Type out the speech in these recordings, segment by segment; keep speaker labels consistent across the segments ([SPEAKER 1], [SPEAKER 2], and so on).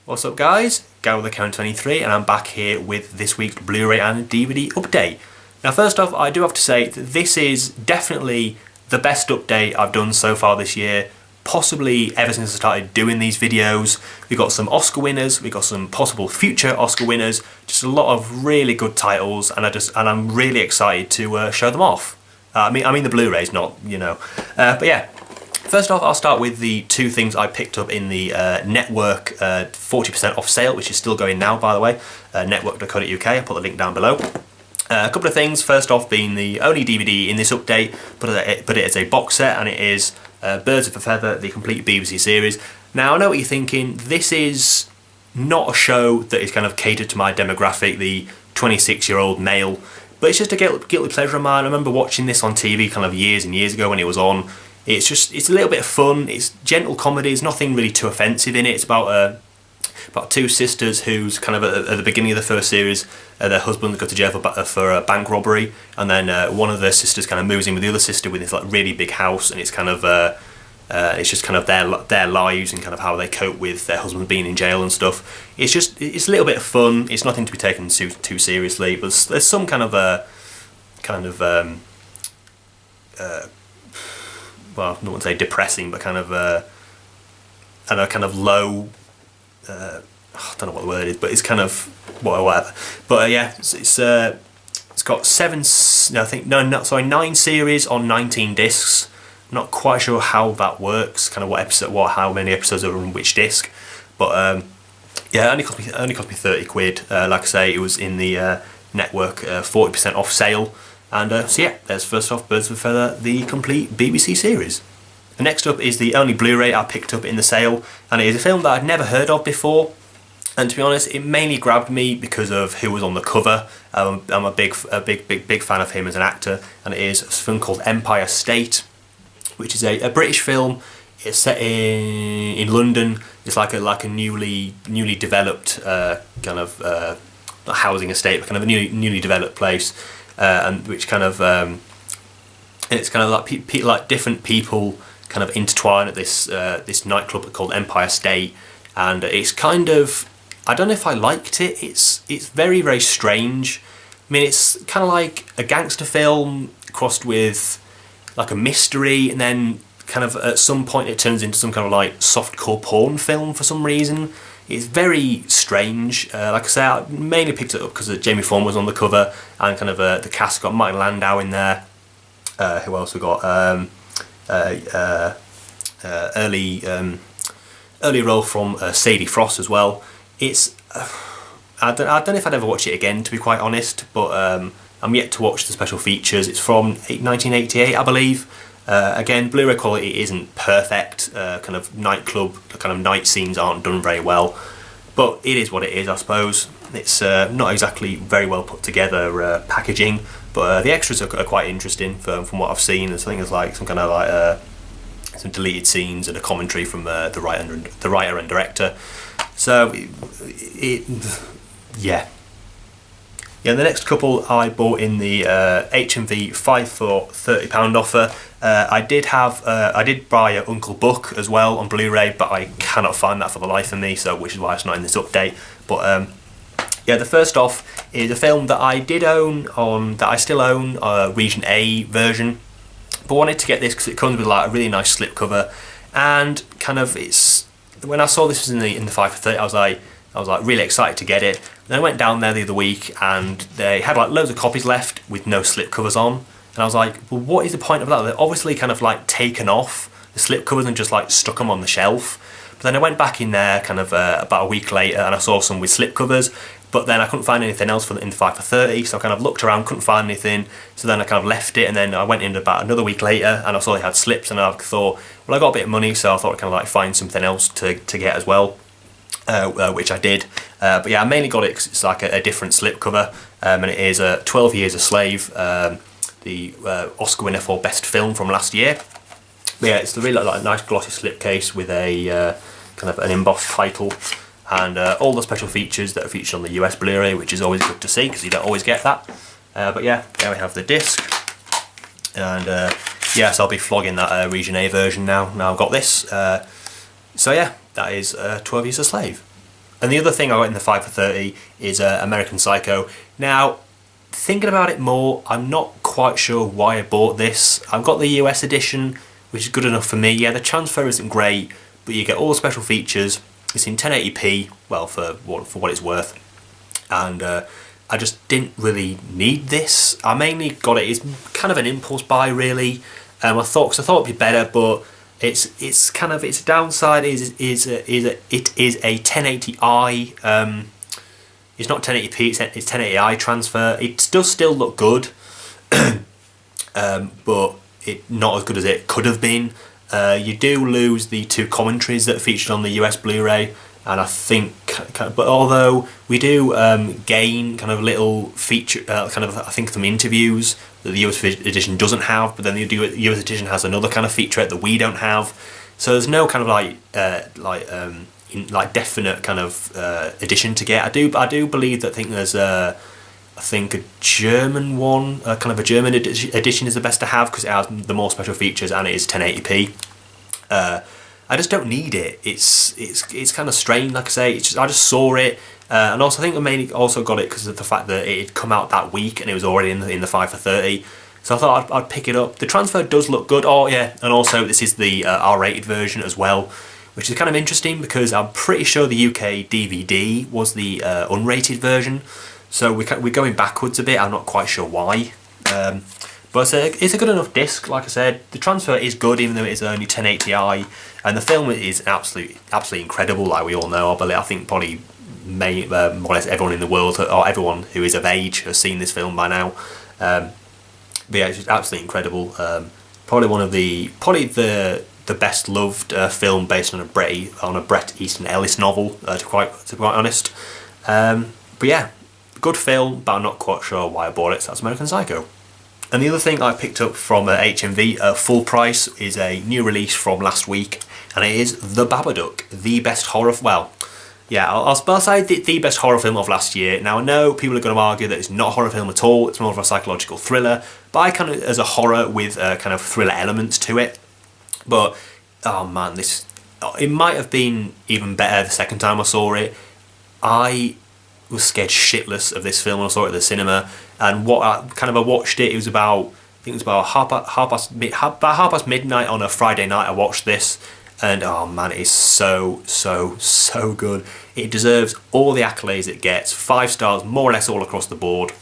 [SPEAKER 1] What's up guys, Gary with the Count23 and I'm back here with this week's Blu-ray and DVD update. Now first off, I do have to say that this is definitely the best update I've done so far this year, possibly ever since I started doing these videos. We got some Oscar winners, we got some possible future Oscar winners, just a lot of really good titles, and I'm really excited to show them off. I mean the Blu-rays, not, but yeah. First off, I'll start with the two things I picked up in the Network 40% off sale, which is still going now, by the way, network.co.uk. I'll put the link down below. A couple of things, first off being the only DVD in this update, but it is a box set, and it is Birds of a Feather, the complete BBC series. Now, I know what you're thinking, this is not a show that is kind of catered to my demographic, the 26-year-old male, but it's just a guilty pleasure of mine. I remember watching this on TV kind of years and years ago when it was on. It's a little bit of fun, it's gentle comedy, there's nothing really too offensive in it. It's about two sisters who's kind of at the beginning of the first series, their husbands go to jail for a bank robbery, and then one of their sisters kind of moves in with the other sister with this like really big house, and it's kind of it's just kind of their lives and kind of how they cope with their husband being in jail and stuff. It's a little bit of fun. It's nothing to be taken too seriously, but there's some kind of well, I don't want to say depressing, but kind of low. I don't know what the word is, but it's kind of whatever. But yeah, it's got 9 series on 19 discs. Not quite sure how that works. Kind of how many episodes are on which disc. But yeah, it only cost me 30 quid. Like I say, it was in the Network 40% off sale. And so yeah, there's first off Birds of a Feather, the complete BBC series. And next up is the only Blu-ray I picked up in the sale, and it is a film that I'd never heard of before. And to be honest, it mainly grabbed me because of who was on the cover. I'm a big fan of him as an actor, and it is a film called Empire State, which is a British film. It's set in London. It's like a newly developed kind of housing estate, but kind of a newly developed place. And which kind of it's kind of like different people kind of intertwine at this nightclub called Empire State, and it's kind of, I don't know if I liked it. It's very, very strange. I mean, it's kind of like a gangster film crossed with like a mystery, and then kind of at some point it turns into some kind of like softcore porn film for some reason. It's very strange. Like I say, I mainly picked it up because Jamie Foxx was on the cover, and kind of the cast got Mike Landau in there. Who else we got? Early role from Sadie Frost as well. It's I don't know if I'd ever watch it again, to be quite honest, but I'm yet to watch the special features. It's from 1988, I believe. Again, Blu-ray quality isn't perfect. Kind of nightclub, kind of night scenes aren't done very well, but it is what it is, I suppose. It's not exactly very well put together packaging, but the extras are quite interesting from what I've seen. There's things like some kind of like some deleted scenes and a commentary from the writer and director. So yeah. Yeah, the next couple I bought in the HMV 5 for £30 offer. I did buy Uncle Buck as well on Blu-ray, but I cannot find that for the life of me, so which is why it's not in this update. But yeah, the first off is a film that I still own, Region A version, but wanted to get this because it comes with like a really nice slipcover, and kind of when I saw this was in the 5 for 30, I was like really excited to get it. Then I went down there the other week and they had like loads of copies left with no slipcovers on, and I was like, well, what is the point of that? They're obviously kind of like taken off the slipcovers and just like stuck them on the shelf. But then I went back in there kind of about a week later, and I saw some with slipcovers, but then I couldn't find anything else in the 5 for 30, so I kind of looked around, couldn't find anything, so then I kind of left it, and then I went in about another week later and I saw they had slips, and I thought, well, I got a bit of money, so I thought I'd kind of like find something else to get as well. Which I did, but yeah, I mainly got it because it's like a different slipcover, and it is 12 Years a Slave, the Oscar winner for Best Film from last year. But yeah, it's really like a nice glossy slipcase with a kind of an embossed title, and all the special features that are featured on the US Blu-ray, which is always good to see because you don't always get that. But yeah, there we have the disc, and yes, I'll be flogging that Region A version now. Now I've got this. So yeah, that is 12 Years a Slave. And the other thing I got in the 5 for 30 is American Psycho. Now, thinking about it more, I'm not quite sure why I bought this. I've got the US edition, which is good enough for me. Yeah, the transfer isn't great, but you get all the special features. It's in 1080p, well, for what it's worth. And I just didn't really need this. I mainly got it, it's kind of an impulse buy, really. I thought it'd be better, but its downside is it is a 1080i. It's not 1080p, it's 1080i transfer. It does still look good, but not as good as it could have been. You do lose the 2 commentaries that are featured on the US Blu-ray, and I think, but although we do gain kind of little feature, I think some interviews that the US edition doesn't have, but then the US edition has another kind of featurette that we don't have. So there's no kind of definite kind of edition to get. I do believe that there's a German one, kind of a German edition is the best to have because it has the more special features and it is 1080p. I just don't need it. It's kind of strange, like I say. I just saw it, and also I think I mainly also got it because of the fact that it had come out that week and it was already in the 5 for 30. So I thought I'd pick it up. The transfer does look good. Oh yeah, and also this is the R-rated version as well, which is kind of interesting because I'm pretty sure the UK DVD was the unrated version. So we're going backwards a bit. I'm not quite sure why. But it's a good enough disc, like I said. The transfer is good, even though it is only 1080i, and the film is absolutely incredible, like we all know. I think probably more or less everyone in the world, or everyone who is of age, has seen this film by now. But yeah, it's just absolutely incredible. Probably the best loved film based on a Bret Easton Ellis novel, to be quite honest. But yeah, good film, but I'm not quite sure why I bought it. So that's American Psycho. And the other thing I picked up from HMV, full price, is a new release from last week, and it is The Babadook, the best horror. Well, yeah, I'll say the best horror film of last year. Now I know people are going to argue that it's not a horror film at all; it's more of a psychological thriller. But I kind of as a horror with kind of thriller elements to it. But oh man, it might have been even better the second time I saw it. I was scared shitless of this film when I saw it at the cinema, and I watched it. It was about half past midnight on a Friday night. I watched this, and oh man, it is so good. It deserves all the accolades it gets. 5 stars, more or less all across the board.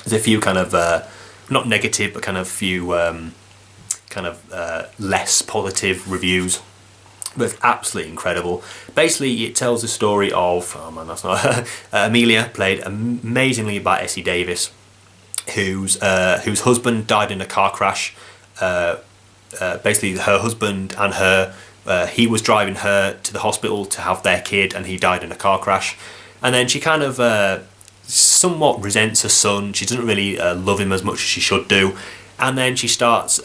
[SPEAKER 1] There's a few kind of not negative, but kind of few less positive reviews. But it's absolutely incredible. Basically, it tells the story of Amelia, played amazingly by Essie Davis, whose husband died in a car crash. Basically, her husband and her, he was driving her to the hospital to have their kid, and he died in a car crash. And then she kind of somewhat resents her son. She doesn't really love him as much as she should do. And then she finds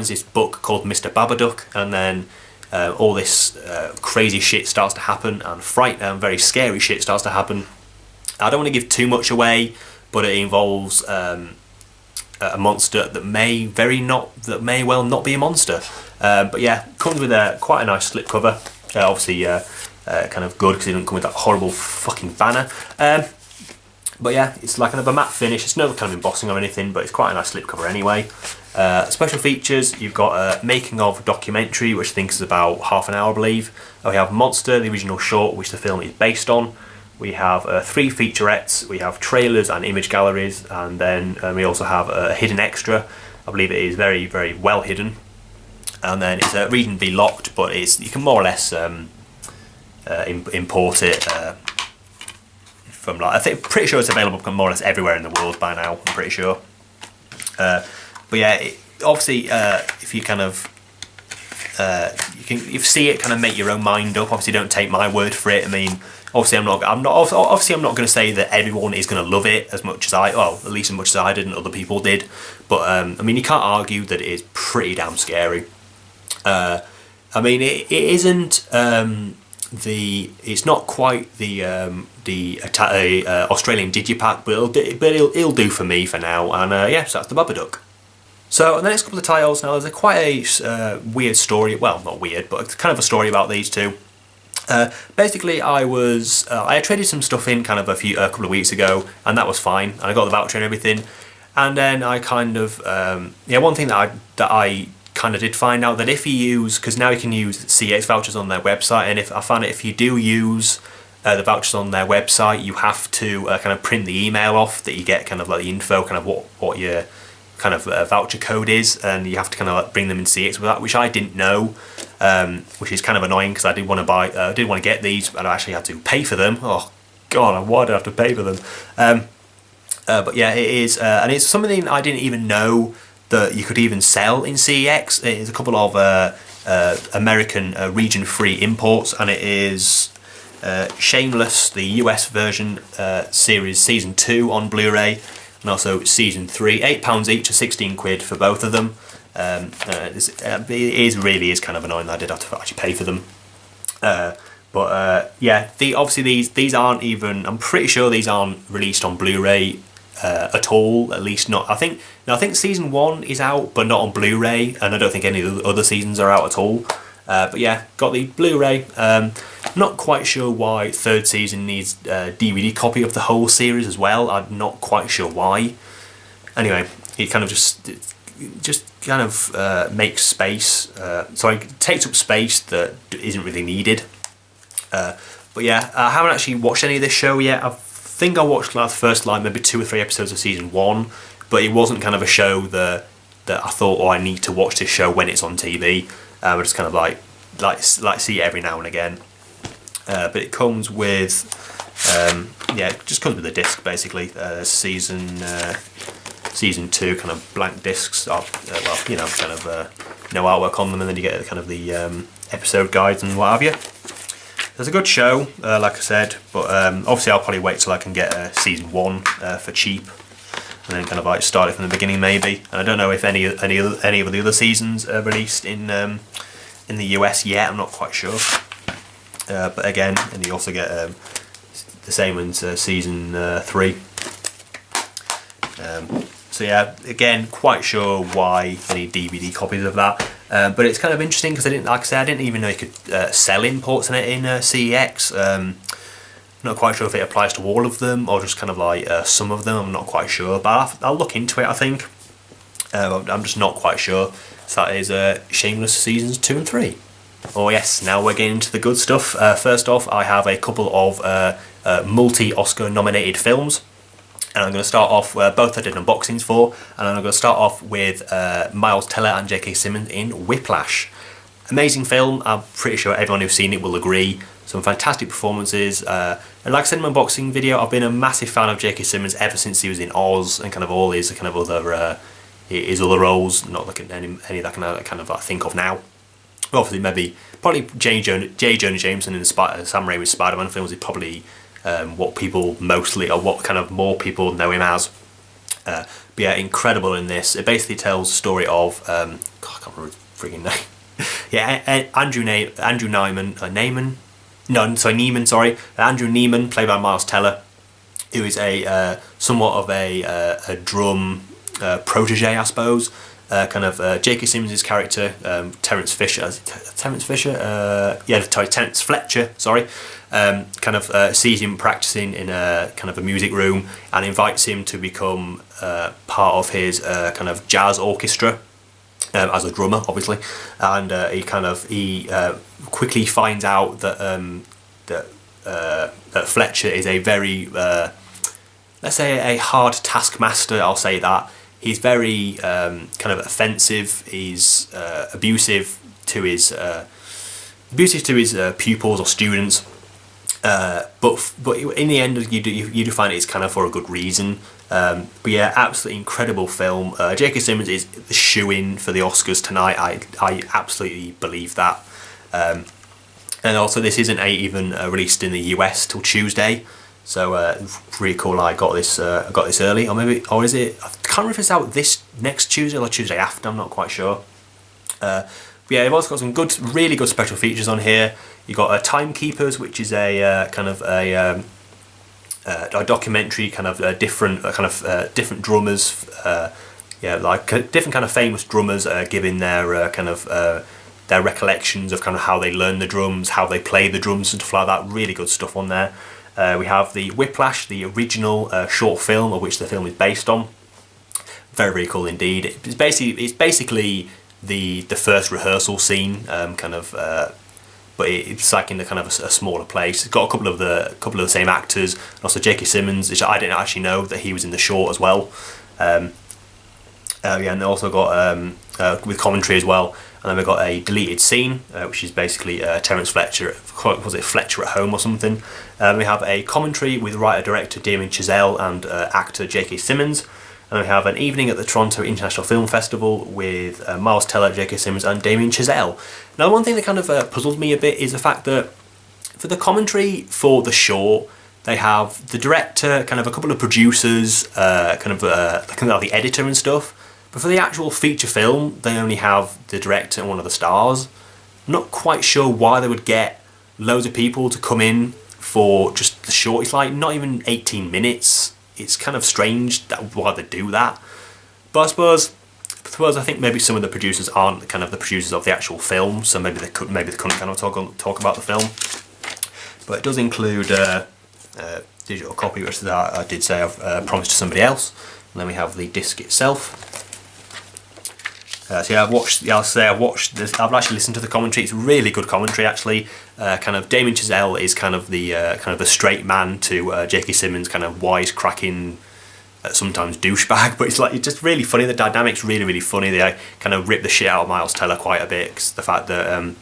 [SPEAKER 1] this book called Mr. Babadook, and then all this crazy shit starts to happen, and very scary shit starts to happen. I don't want to give too much away, but it involves a monster that may well not be a monster. But yeah, comes with quite a nice slipcover. Obviously, kind of good because it didn't come with that horrible fucking banner. But yeah, it's like kind of a matte finish. It's no kind of embossing or anything, but it's quite a nice slipcover anyway. Special features, you've got a making of documentary, which I think is about half an hour, I believe. We have Monster, the original short, which the film is based on. We have 3 featurettes, we have trailers and image galleries, and then we also have a hidden extra. I believe it is very, very well hidden. And then it's reasonably locked, but you can more or less import it from, pretty sure it's available more or less everywhere in the world by now, I'm pretty sure. But yeah, obviously, if you kind of you see it, kind of make your own mind up. Obviously, don't take my word for it. I mean, obviously, I'm not going to say that everyone is going to love it as much as at least as much as I did and other people did. But I mean, you can't argue that it is pretty damn scary. I mean, it isn't it's not quite the Australian digipack, but it'll do for me for now. And yeah, so that's the Babadook. So in the next couple of titles, now there's quite a weird story. Well, not weird, but it's kind of a story about these two. Basically, I had traded some stuff in kind of a couple of weeks ago, and that was fine. And I got the voucher and everything. And then I kind of one thing that I kind of did find out, that if you use, because now you can use CX vouchers on their website, and if I found if you do use the vouchers on their website, you have to kind of print the email off that you get, kind of like the info, kind of what your kind of voucher code is, and you have to kind of like bring them in CX with that, which I didn't know, which is kind of annoying, because I did want to get these, but I actually had to pay for them. Oh god, why did I have to pay for them? But yeah, it is, and it's something I didn't even know that you could even sell in CEX. It is a couple of American region-free imports, and it is Shameless, the US version series Season 2 on Blu-ray, and also Season 3, £8 each, or 16 quid for both of them. It really is kind of annoying that I did have to actually pay for them. Yeah, obviously these aren't even, I'm pretty sure these aren't released on Blu-ray at all, at least not. I think Season 1 is out, but not on Blu-ray, and I don't think any of the other seasons are out at all. But yeah, got the Blu-ray. Not quite sure why third season needs a DVD copy of the whole series as well. I'm not quite sure why. Anyway, it kind of just kind of makes space. Sorry, it takes up space that isn't really needed. But yeah, I haven't actually watched any of this show yet. I think I watched like the first maybe 2 or 3 episodes of Season 1, but it wasn't kind of a show that I thought, oh, I need to watch this show when it's on TV. I just kind of like see it every now and again. But it comes with it just comes with a disc basically. Season 2 kind of blank discs of kind of no artwork on them, and then you get kind of the episode guides and what have you. It's a good show, like I said, but obviously I'll probably wait till I can get Season 1 for cheap, and then kind of like start it from the beginning maybe. And I don't know if any of the other seasons are released in the US yet. I'm not quite sure. But again, and you also get the same in Season 3. So yeah, again, quite sure why I need DVD copies of that. But it's kind of interesting because like I said, I didn't even know you could sell imports in it in CEX. Not quite sure if it applies to all of them or just kind of like some of them. I'm not quite sure, but I'll look into it, I think. I'm just not quite sure. So that is Shameless Seasons 2 and 3. Oh yes, now we're getting into the good stuff. First off, I have a couple of multi-Oscar nominated films. And I'm going to start off, both I did unboxings for, and I'm going to start off with Miles Teller and J.K. Simmons in Whiplash. Amazing film, I'm pretty sure everyone who's seen it will agree. Some fantastic performances, and like I said in my unboxing video, I've been a massive fan of J.K. Simmons ever since he was in Oz and kind of all his kind of other roles, not looking at any that I kind of think of now. Obviously, probably J. Jonah Jameson in the Sam Raimi's Spider-Man films is probably what people mostly, or what kind of more people know him as. But yeah, incredible in this. It basically tells the story of I can't remember his freaking name. Yeah, Andrew Neiman, Andrew Neiman, played by Miles Teller, who is a somewhat of a drum protege, I suppose. J.K. Simmons' character, Terence Fletcher, sorry, sees him practicing in a kind of a music room and invites him to become part of his kind of jazz orchestra as a drummer, obviously, and he quickly finds out that Fletcher is a very let's say a hard taskmaster. I'll say that. He's very kind of offensive. He's abusive to his pupils or students. But in the end, you do find it's kind of for a good reason. But yeah, absolutely incredible film. J.K. Simmons is the shoe-in for the Oscars tonight. I absolutely believe that. And also, this isn't even released in the US till Tuesday. So really cool. I got this early, or is it? I can't remember if it's out this next Tuesday or Tuesday after. I'm not quite sure. But yeah, they've also got some really good special features on here. You got Timekeepers, which is a kind of a documentary, kind of different drummers. Different kind of famous drummers giving their their recollections of kind of how they learn the drums, how they play the drums and stuff like that. Really good stuff on there. We have the Whiplash, the original short film of which the film is based on. Very, very cool indeed. It's basically the first rehearsal scene, but it's like in a kind of a smaller place. It's got a couple of the same actors, and also J.K. Simmons, which I didn't actually know that he was in the short as well. And they also got with commentary as well. And then we've got a deleted scene, which is basically Terence Fletcher, was it Fletcher at Home or something? We have a commentary with writer-director Damien Chazelle and actor J.K. Simmons. And we have an evening at the Toronto International Film Festival with Miles Teller, J.K. Simmons and Damien Chazelle. Now, one thing that kind of puzzled me a bit is the fact that for the commentary for the short, they have the director, kind of a couple of producers, the editor and stuff. But for the actual feature film, they only have the director and one of the stars. I'm not quite sure why they would get loads of people to come in for just the short. It's like not even 18 minutes. It's kind of strange why they do that. But I suppose I think maybe some of the producers aren't kind of the producers of the actual film, so maybe they couldn't kind of talk about the film. But it does include digital copy, which I did say I've promised to somebody else. And then we have the disc itself. So yeah, I've watched this. I've actually listened to the commentary. It's really good commentary, actually. Kind of Damien Chazelle is kind of the straight man to J.K. Simmons, kind of wisecracking, sometimes douchebag. But it's just really funny. The dynamic's really, really funny. They kind of rip the shit out of Miles Teller quite a bit. 'Cause the fact that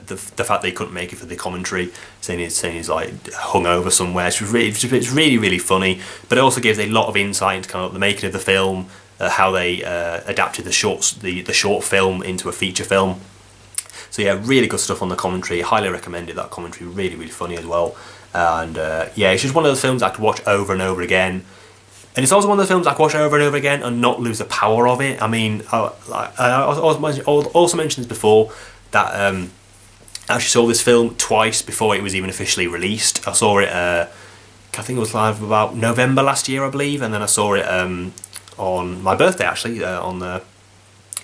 [SPEAKER 1] the fact they couldn't make it for the commentary, saying he's like hungover somewhere. It's really, really funny. But it also gives a lot of insight into kind of the making of the film. How they adapted the short film into a feature film. So yeah, really good stuff on the commentary. Highly recommended that commentary. Really, really funny as well. And yeah, it's just one of those films I could watch over and over again. And it's also one of those films I could watch over and over again and not lose the power of it. I mean, I also mentioned this before that I actually saw this film twice before it was even officially released. I saw it, I think it was live about November last year, I believe, and then I saw it on my birthday, actually, on the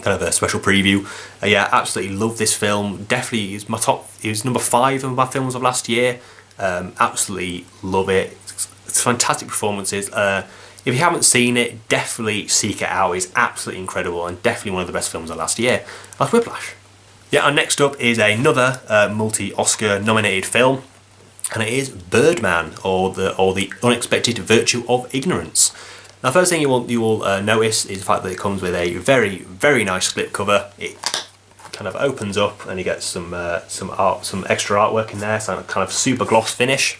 [SPEAKER 1] kind of a special preview. Yeah, absolutely love this film. Definitely is it was number 5 of my films of last year. Absolutely love it. It's fantastic performances. If you haven't seen it, definitely seek it out. It's absolutely incredible and definitely one of the best films of last year. That's Whiplash. Yeah, and next up is another multi-Oscar nominated film, and it is Birdman, or the Unexpected Virtue of Ignorance. Now, first thing you will notice is the fact that it comes with a very, very nice slipcover. It kind of opens up, and you get some extra artwork in there, so kind of super gloss finish.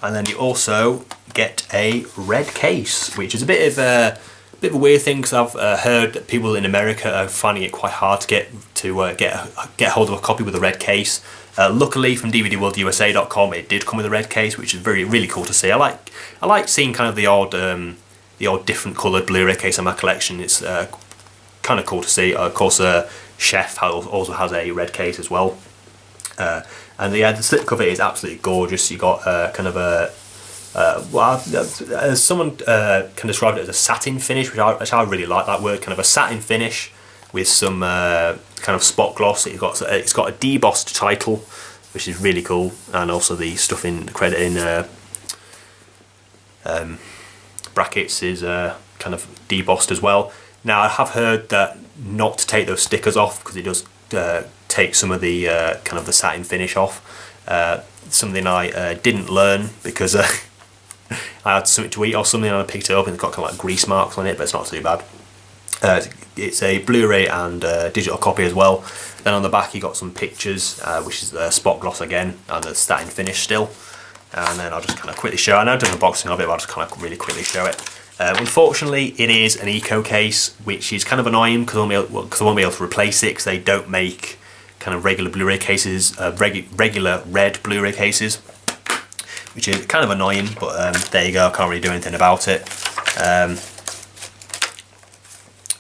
[SPEAKER 1] And then you also get a red case, which is a bit of a weird thing, because I've heard that people in America are finding it quite hard to get hold of a copy with a red case. Luckily, from DVDWorldUSA.com, it did come with a red case, which is really cool to see. I like seeing kind of the odd different coloured Blu-ray case in my collection. It's kind of cool to see. Of course, Chef also has a red case as well. And yeah, the slipcover is absolutely gorgeous. You got kind of a someone can describe it as a satin finish, which I really like that word. Kind of a satin finish with some kind of spot gloss. It's got a debossed title, which is really cool, and also the stuff in the credit in brackets is kind of debossed as well. Now, I have heard that not to take those stickers off, because it does take some of the kind of the satin finish off. Something I didn't learn, because I had something to eat or something, and I picked it up and it's got kind of like grease marks on it, but it's not too bad. It's a Blu-ray and digital copy as well. Then on the back you got some pictures, which is the spot gloss again, and the satin finish still. And then I'll just kind of quickly show it. I know I've done an unboxing of it, but I'll just kind of really quickly show it. Unfortunately, it is an eco case, which is kind of annoying, because I won't be able to replace it, because they don't make kind of regular Blu-ray cases, regular red Blu-ray cases, which is kind of annoying, but there you go, I can't really do anything about it.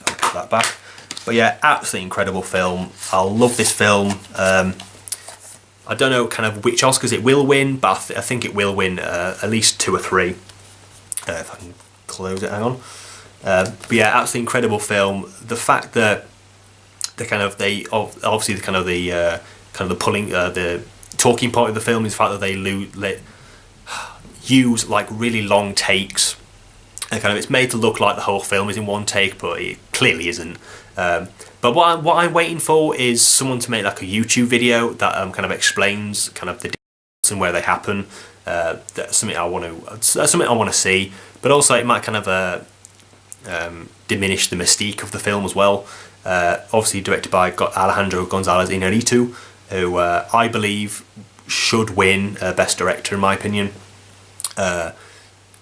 [SPEAKER 1] Put that back. But yeah, absolutely incredible film. I love this film. I don't know kind of which Oscars it will win, but I think it will win at least 2 or 3. If I can close it, hang on. But yeah, absolutely incredible film. The fact that obviously the pulling the talking point of the film is the fact that they use like really long takes, and kind of it's made to look like the whole film is in one take, but it clearly isn't. But what I'm waiting for is someone to make like a YouTube video that kind of explains kind of the difference and where they happen. That's something I want to see, but also it might kind of diminish the mystique of the film as well. Obviously directed by Alejandro González Iñárritu, who I believe should win Best Director in my opinion. But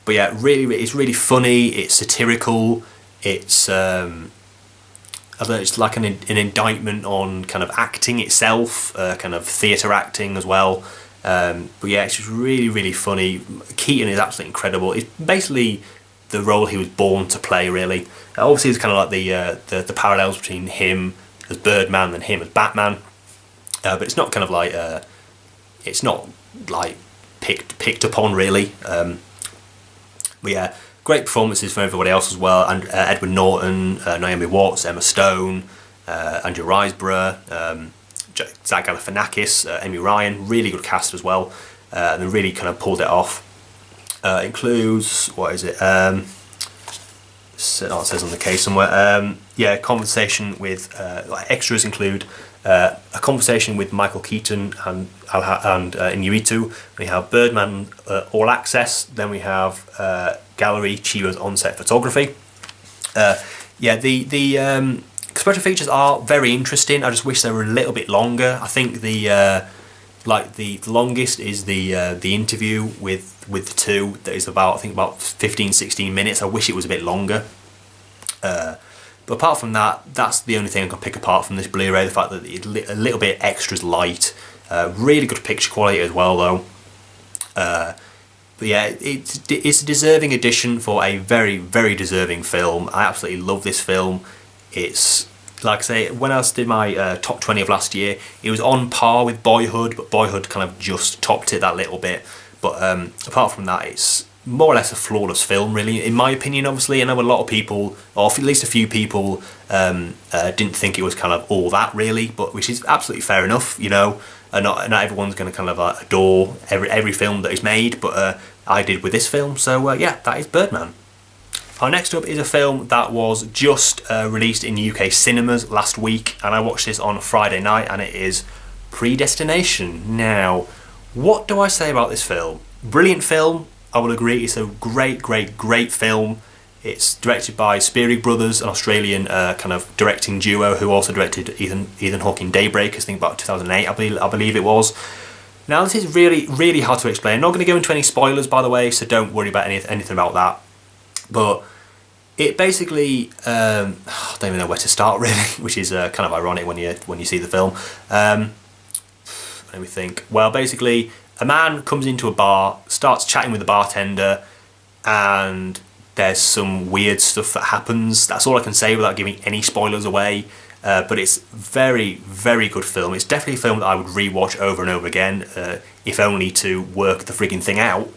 [SPEAKER 1] yeah, it's really funny. It's satirical. It's I don't know, it's like an indictment on kind of acting itself, kind of theatre acting as well. But yeah, it's just really funny. Keaton is absolutely incredible. It's basically the role he was born to play, really. Obviously, it's kind of like the parallels between him as Birdman and him as Batman. But it's not kind of like it's not like picked upon really. But yeah, great performances from everybody else as well. And Edward Norton, Naomi Watts, Emma Stone, Andrew Riseborough, Zach Galifianakis, Amy Ryan. Really good cast as well, and they really kind of pulled it off. Includes, what is it? It says on the case somewhere. Yeah, conversation with like extras include a conversation with Michael Keaton and Iñárritu. We have Birdman All Access. Then we have Gallery Chiyo's on-set photography. Yeah, the special features are very interesting. I just wish they were a little bit longer. I think the longest is the interview with the two, that is about 15-16 minutes. I wish it was a bit longer. But apart from that, that's the only thing I can pick apart from this Blu-ray. The fact that it's a little bit extras light. Really good picture quality as well, though. But yeah, it's a deserving addition for a very deserving film. I absolutely love this film. It's, like I say, when I did my top 20 of last year, it was on par with Boyhood, but Boyhood kind of just topped it that little bit. But apart from that, it's more or less a flawless film, really, in my opinion. Obviously, I know a lot of people, or at least a few people, didn't think it was kind of all that, really, but which is absolutely fair enough, you know. Not everyone's going to kind of adore every film that is made, but I did with this film. So yeah, that is Birdman. Our next up is a film that was just released in UK cinemas last week, and I watched this on Friday night, and it is Predestination. Now, what do I say about this film? Brilliant film, I will agree. It's a great film. It's directed by Spearig Brothers, an Australian kind of directing duo who also directed Ethan Hawke in Daybreakers, I think about 2008, I believe it was. Now, this is really hard to explain. I'm not going to go into any spoilers, by the way, so don't worry about anything about that. But it basically, I don't even know where to start really, which is kind of ironic when you see the film. Let me think. Well, basically, a man comes into a bar, starts chatting with the bartender, and there's some weird stuff that happens. That's all I can say without giving any spoilers away. But it's very good film. It's definitely a film that I would rewatch over and over again, if only to work the frigging thing out.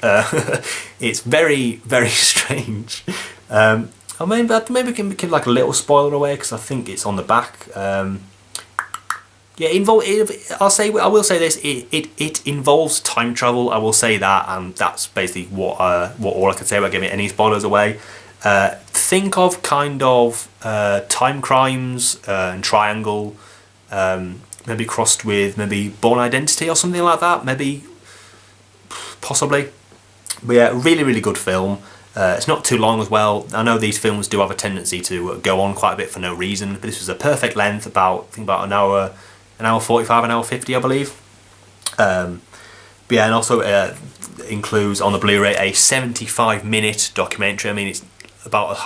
[SPEAKER 1] It's very strange. Or maybe we can give like a little spoiler away, because I think it's on the back. Yeah, I will say this. It involves time travel. I will say that, and that's basically what all I can say about giving any spoilers away. Think of kind of Time Crimes and Triangle, maybe crossed with maybe Born Identity or something like that. Maybe, possibly. But yeah, really good film. It's not too long as well. I know these films do have a tendency to go on quite a bit for no reason, but this was a perfect length, about an hour 45, an hour 50, I believe. But yeah, and also includes on the Blu-ray a 75-minute documentary. I mean, it's about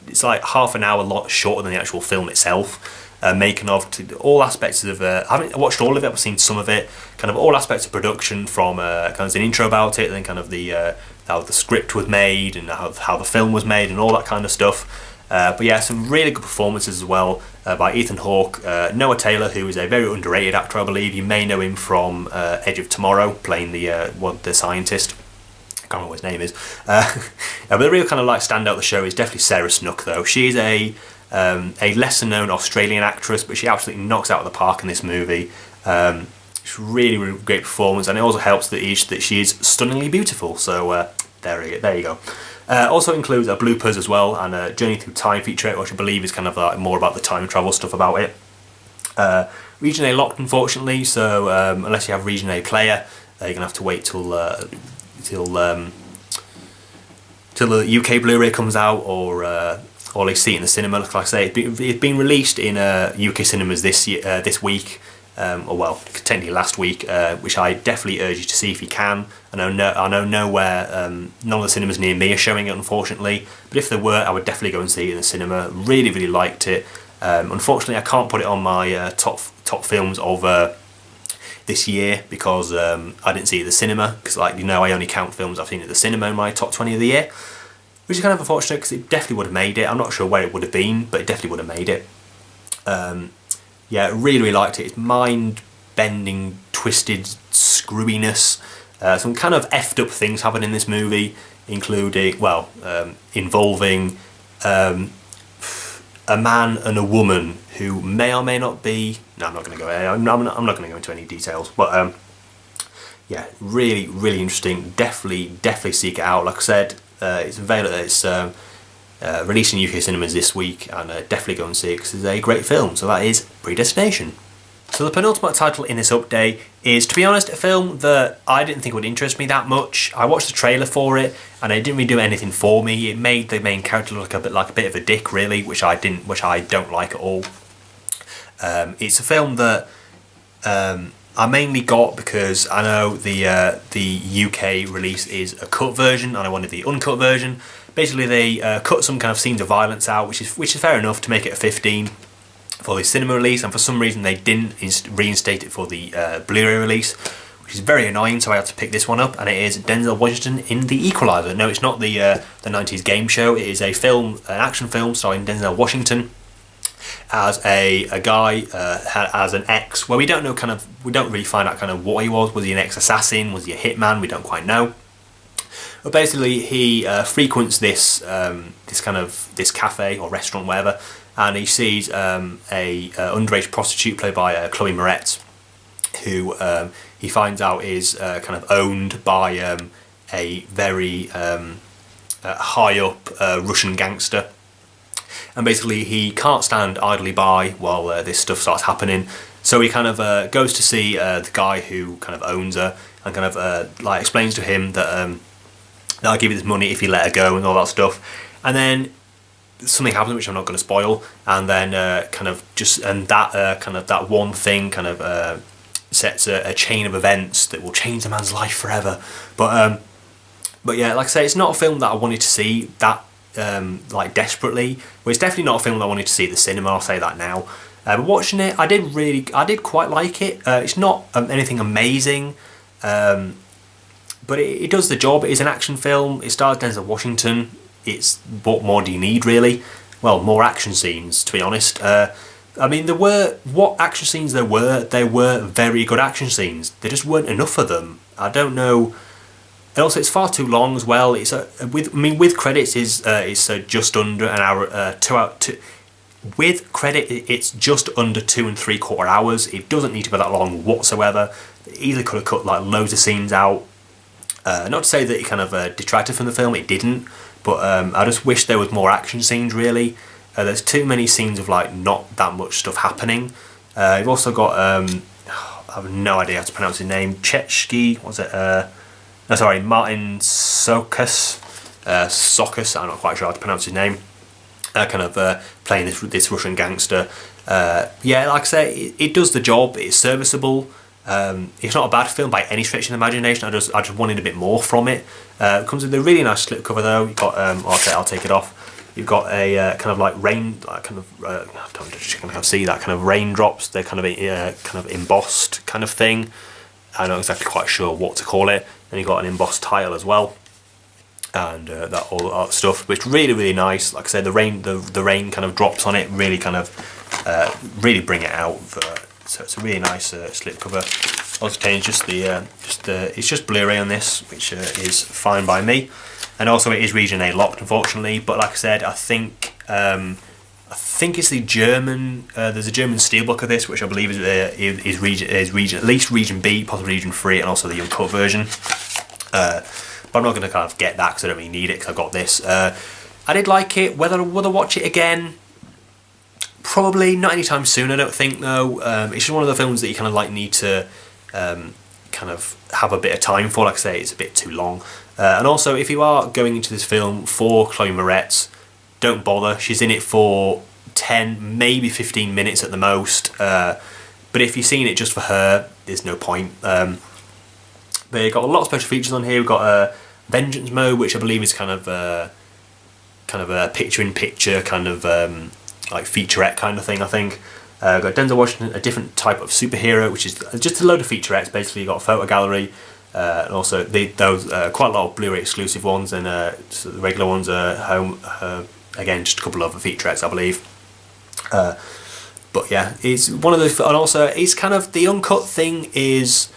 [SPEAKER 1] it's like half an hour lot shorter than the actual film itself. Making of to all aspects of. I haven't watched all of it. I've seen some of it. Kind of all aspects of production, from kind of an intro about it, and then kind of the how the script was made and how the film was made and all that kind of stuff. But yeah, some really good performances as well by Ethan Hawke, Noah Taylor, who is a very underrated actor, I believe. You may know him from Edge of Tomorrow, playing the scientist. I can't remember what his name is. But the real kind of like standout of the show is definitely Sarah Snook, though. She's a a lesser known Australian actress, but she absolutely knocks out of the park in this movie. It's really, really great performance, and it also helps that she is stunningly beautiful. So there you go. Also includes bloopers as well, and a Journey Through Time feature, which I believe is kind of like more about the time travel stuff about it. Region A locked, unfortunately, so unless you have Region A player, you're gonna have to wait till the UK Blu-ray comes out, or at least see it in the cinema. Like I say, it's been released in UK cinemas this week, or well, technically last week, which I definitely urge you to see if you can. I know nowhere, none of the cinemas near me are showing it, unfortunately, but if there were, I would definitely go and see it in the cinema. Really, really liked it. Unfortunately, I can't put it on my top films of this year because I didn't see it at the cinema, because, like, you know, I only count films I've seen at the cinema in my top 20 of the year, which is kind of unfortunate because it definitely would have made it. I'm not sure where it would have been, but it definitely would have made it. Yeah, really, really liked it. It's mind-bending, twisted screwiness. Some kind of effed up things happen in this movie, including, well, involving a man and a woman who may or may not be. No, I'm not going to go. I'm not going to go into any details. But yeah, really, really interesting. Definitely seek it out. Like I said, it's available. It's released in UK cinemas this week, and definitely go and see it because it's a great film. So that is Predestination. So the penultimate title in this update is, to be honest, a film that I didn't think would interest me that much. I watched the trailer for it, and it didn't really do anything for me. It made the main character look a bit of a dick, really, which I don't like at all. It's a film that I mainly got because I know the UK release is a cut version, and I wanted the uncut version. Basically, they cut some kind of scenes of violence out, which is fair enough to make it a 15 for the cinema release, and for some reason they didn't reinstate it for the Blu-ray release, which is very annoying. So I had to pick this one up, and it is Denzel Washington in The Equalizer. No, it's not the 90s game show. It is an action film starring Denzel Washington as a guy as an ex. Well, we don't really find out kind of what he was. Was he an ex-assassin? Was he a hitman? We don't quite know. But basically, he frequents this cafe or restaurant, whatever, and he sees a underage prostitute played by Chloe Moretz, who he finds out is kind of owned by a very high up Russian gangster. And basically, he can't stand idly by while this stuff starts happening. So he kind of goes to see the guy who kind of owns her, and kind of like explains to him that I'll give you this money if you let her go and all that stuff. And then something happens which I'm not going to spoil, and then that one thing kind of sets a chain of events that will change the man's life forever. But yeah, like I say, it's not a film that I wanted to see that like desperately. Well, it's definitely not a film that I wanted to see at the cinema. I'll say that now. But watching it, I did quite like it. It's not anything amazing, but it does the job. It is an action film. It stars Denzel Washington. What more do you need, really? Well, more action scenes, to be honest. I mean, what action scenes there were very good action scenes. There just weren't enough of them. I don't know. And also, it's far too long as well. It's with credits is just under an hour. With credit, it's just under 2 3/4 hours. It doesn't need to be that long whatsoever. They easily could have cut like loads of scenes out. Not to say that it kind of detracted from the film. It didn't. But I just wish there was more action scenes, really. There's too many scenes of like not that much stuff happening. You've also got I have no idea how to pronounce his name. Chechki, was it? No, sorry, Martin Sokas. I'm not quite sure how to pronounce his name. Kind of playing this Russian gangster. Yeah, like I say, it does the job. It's serviceable. It's not a bad film by any stretch of the imagination. I just wanted a bit more from it. It comes with a really nice slipcover though. You've got I'll take it off. You've got a kind of like rain, I don't kind of see that kind of raindrops. They're kind of embossed kind of thing. I'm not exactly quite sure what to call it. Then you've got an embossed tile as well, and all that stuff. But it's really, really nice. Like I said, the rain kind of drops on it. Really kind of really bring it out. So it's a really nice slipcover. Also, it's just Blu-ray on this, which is fine by me. And also, it is Region A locked, unfortunately. But like I said, I think I think it's the German. There's a German steelbook of this, which I believe is region at least region B, possibly region 3, and also the uncut version. But I'm not going to kind of get that because I don't really need it because I've got this. I did like it. Whether I would watch it again, probably not anytime soon. I don't think though. It's just one of the films that you kind of like need to kind of have a bit of time for. Like I say, it's a bit too long. And also, if you are going into this film for Chloe Moretz, don't bother. She's in it for 10, maybe 15 minutes at the most. But if you're seeing it just for her, there's no point. But you've got a lot of special features on here. We've got a Vengeance mode, which I believe is kind of a picture-in-picture kind of like featurette kind of thing. I think. Got Denzel Washington, a different type of superhero, which is just a load of featurettes. Basically, you've got a photo gallery. And also those quite a lot of Blu-ray exclusive ones, and so the regular ones are home. Again, just a couple of featurettes, I believe. But yeah, it's one of the, and also it's kind of the uncut thing is,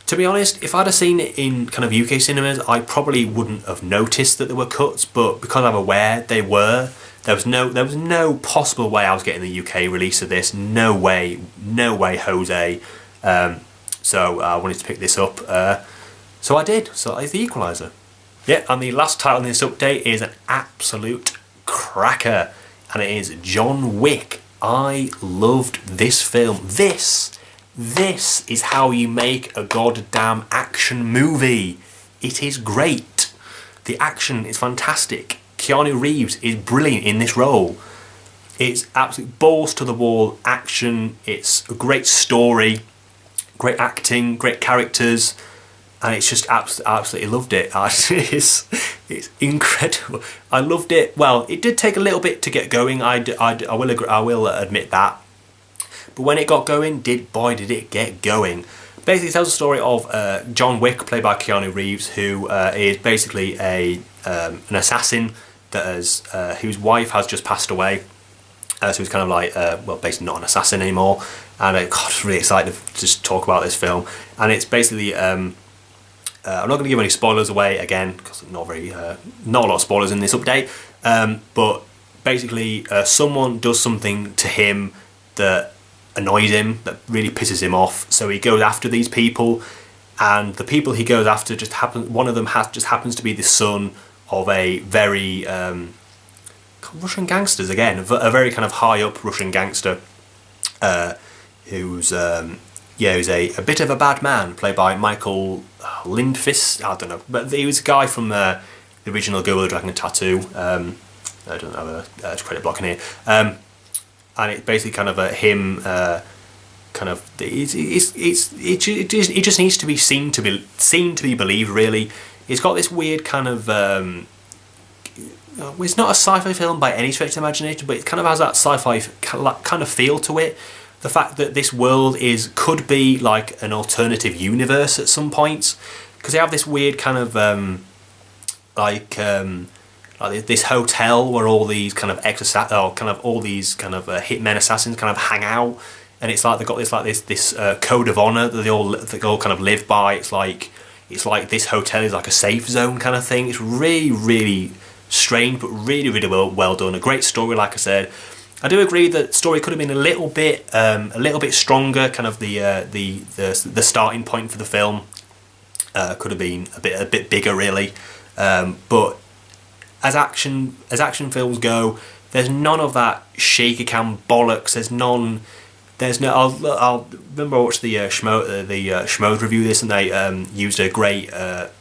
[SPEAKER 1] to be honest, if I'd have seen it in kind of UK cinemas, I probably wouldn't have noticed that there were cuts. But because I'm aware they were, there was no possible way I was getting the UK release of this. No way, Jose. So I wanted to pick this up. So I did. So it's the Equalizer. Yeah, and the last title in this update is an absolute cracker, and it is John Wick. I loved this film. This is how you make a goddamn action movie. It is great. The action is fantastic. Keanu Reeves is brilliant in this role. It's absolute balls to the wall action. It's a great story, great acting, great characters. And it's just absolutely loved it. It's incredible. I loved it. Well, it did take a little bit to get going. I will admit that. But when it got going, did it get going. Basically, it tells the story of John Wick, played by Keanu Reeves, who is basically an assassin that whose wife has just passed away. So he's kind of like, well, basically not an assassin anymore. And God, I'm really excited to just talk about this film. And it's basically. I'm not going to give any spoilers away again because not a lot of spoilers in this update. But basically, someone does something to him that annoys him, that really pisses him off. So he goes after these people, and the people he goes after one of them just happens to be the son of a very Russian gangsters again, a very kind of high up Russian gangster, who's a bit of a bad man, played by Michael Lindfist. I don't know, but he was a guy from the original Girl with the Dragon Tattoo. I don't have a credit block in here, and it's basically kind of him. Kind of, it just needs to be seen to be believed. Really, it's got this weird kind of. It's not a sci-fi film by any stretch of the imagination, but it kind of has that sci-fi kind of feel to it. The fact that this world could be like an alternative universe at some points, because they have this weird kind of like this hotel where all these kind of all these kind of hitmen assassins kind of hang out, and it's like they've got this code of honor that they all kind of live by. It's like this hotel is like a safe zone kind of thing. It's really strange, but really well done. A great story, like I said. I do agree that the story could have been a little bit stronger. Kind of the starting point for the film could have been a bit bigger, really. But as action films go, there's none of that shaky cam bollocks. There's no. I'll remember I watched the Schmoes review this, and they used a great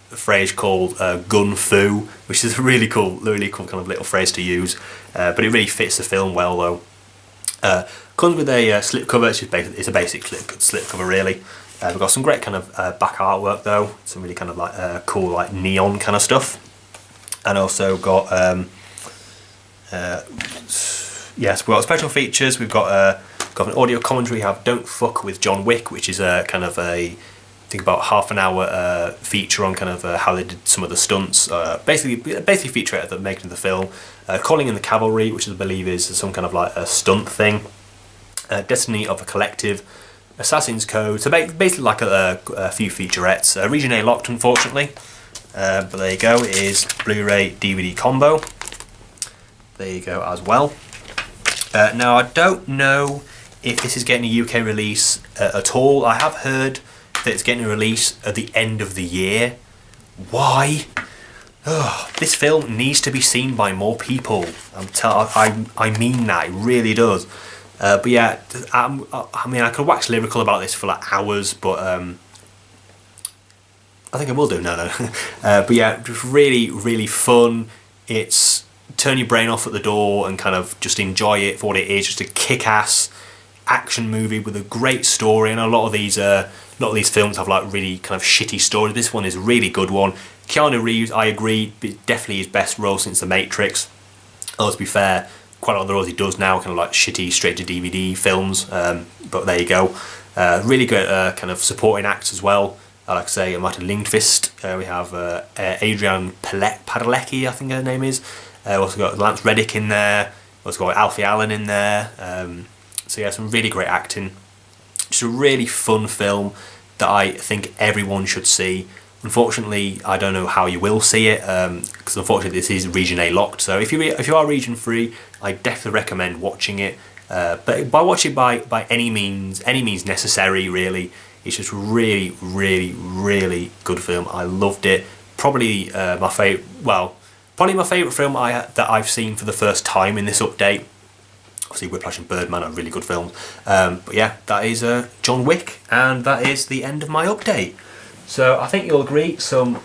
[SPEAKER 1] phrase called gun fu, which is a really cool kind of little phrase to use, but it really fits the film well though. Comes with a slip cover. It's a basic slip cover really. We've got some great kind of back artwork though, some really kind of like cool like neon kind of stuff, and also got we've got special features. We've got an audio commentary. We have Don't Fuck with John Wick, which is kind of about half an hour feature on kind of how they did some of the stunts. Basically featurette that making the film. Calling in the Cavalry, which I believe is some kind of like a stunt thing. Destiny of a Collective, Assassin's Code. So basically like a few featurettes. Region A locked, unfortunately, but there you go. It is Blu-ray DVD combo. There you go as well. Now, I don't know if this is getting a UK release at all. I have heard that it's getting a release at the end of the year. Why? Oh, this film needs to be seen by more people. I mean that, it really does. But yeah, I mean, I could wax lyrical about this for like hours, but I think I will do. No. But yeah, just really, really fun. It's turn your brain off at the door and kind of just enjoy it for what it is. Just a kick-ass action movie with a great story. And a lot of these films have like really kind of shitty stories. This one is a really good one. Keanu Reeves, I agree, definitely his best role since The Matrix. Although to be fair, quite a lot of the roles he does now kind of like shitty straight to DVD films. But there you go. Really good kind of supporting acts as well. Like I say, Martin Lindqvist. We have Adrian Padalecki, I think her name is. We've also got Lance Reddick in there. We've also got Alfie Allen in there. So yeah, some really great acting. Just a really fun film that I think everyone should see. Unfortunately, I don't know how you will see it, because unfortunately this is Region A locked. So if you are Region 3, I definitely recommend watching it. But watch it by any means necessary, really. It's just really, really, really good film. I loved it. Probably my favourite film that I've seen for the first time in this update. Obviously, Whiplash and Birdman are really good films. But yeah, that is John Wick, and that is the end of my update. So I think you'll agree, some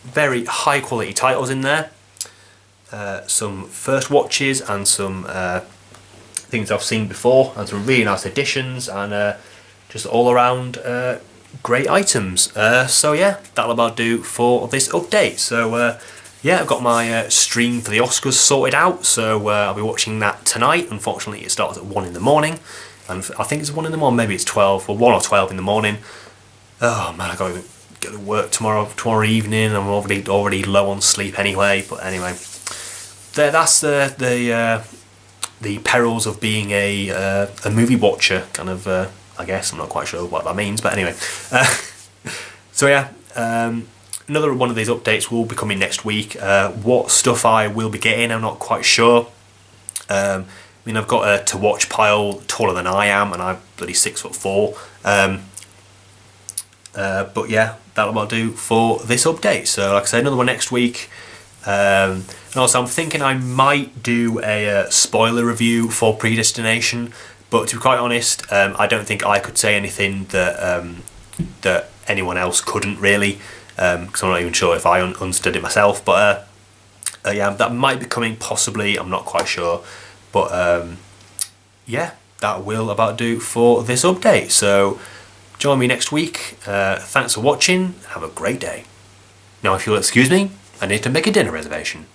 [SPEAKER 1] very high quality titles in there. Some first watches and some things I've seen before, and some really nice additions, and just all around great items. So yeah, that'll about do for this update. So yeah, I've got my stream for the Oscars sorted out, so I'll be watching that tonight. Unfortunately, it starts at 1 in the morning, and I think it's 1 in the morning, maybe it's 12, or 1 or 12 in the morning. Oh man, I've got to go to work tomorrow evening. I'm already low on sleep anyway. But anyway, that's the perils of being a movie watcher, kind of. I guess I'm not quite sure what that means, but anyway. So yeah, another one of these updates will be coming next week. What stuff I will be getting, I'm not quite sure. I mean, I've got a to watch pile taller than I am, and I'm bloody 6'4". But yeah, that'll about do for this update. So like I said, another one next week. And also I'm thinking I might do a spoiler review for Predestination, but to be quite honest, I don't think I could say anything that anyone else couldn't really, because I'm not even sure if I understood it myself. But yeah, that might be coming possibly, I'm not quite sure. But yeah, that will about do for this update. So join me next week. Thanks for watching. Have a great day. Now, if you'll excuse me, I need to make a dinner reservation.